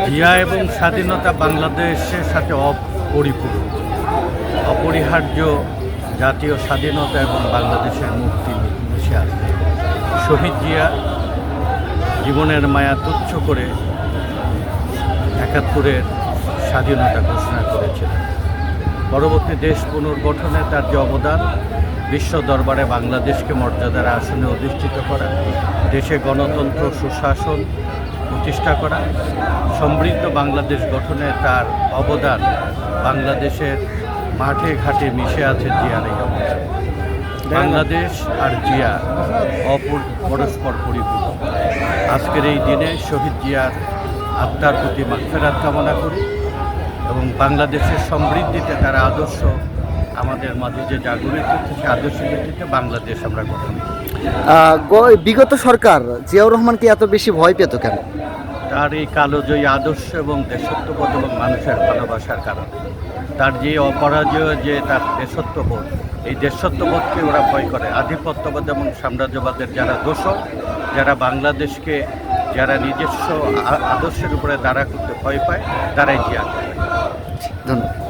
জিয়া এবং স্বাধীনতা বাংলাদেশের সাথে অপরিপূরক, অপরিহার্য জাতীয় স্বাধীনতা এবং বাংলাদেশের মুক্তি মিশে আছে। শহীদ জিয়া জীবনের মায়া তুচ্ছ করে ৭১-এর স্বাধীনতা ঘোষণা করেছিলেন। পরবর্তী দেশ পুনর্গঠনে তার যে অবদান, বিশ্ব দরবারে বাংলাদেশকে মর্যাদার আসনে অধিষ্ঠিত করা, দেশে গণতন্ত্র সুশাসন প্রতিষ্ঠা করা, সমৃদ্ধ বাংলাদেশ গঠনে তার অবদান বাংলাদেশের মাঠে ঘাটে মিশে আছে জিয়ার এই অবদান। বাংলাদেশ আর জিয়া পরস্পর পরিপূরক। আজকের এই দিনে শহীদ জিয়ার আত্মার প্রতি মাগফিরাত কামনা করি এবং বাংলাদেশের সমৃদ্ধিতে তার আদর্শ আমাদের মাঝে যে জাগরিত সে আদর্শের ভিত্তিতে বাংলাদেশ আমরা গঠন করি। বিগত সরকার জিয়াউর রহমানকে এত বেশি ভয় পেত কেন? তার এই কালোজয়ী আদর্শ এবং দেশত্ববোধ এবং মানুষের ভালোবাসার কারণে। তার যে অপরাজয় যে তার দেশত্ববোধ, এই দেশত্ববোধকে ওরা ভয় করে। আধিপত্যবাদ এবং সাম্রাজ্যবাদের যারা দোষক, যারা বাংলাদেশকে যারা নিজস্ব আদর্শের উপরে দাঁড়া করতে ভয় পায়, তারাই জিয়া। ধন্যবাদ।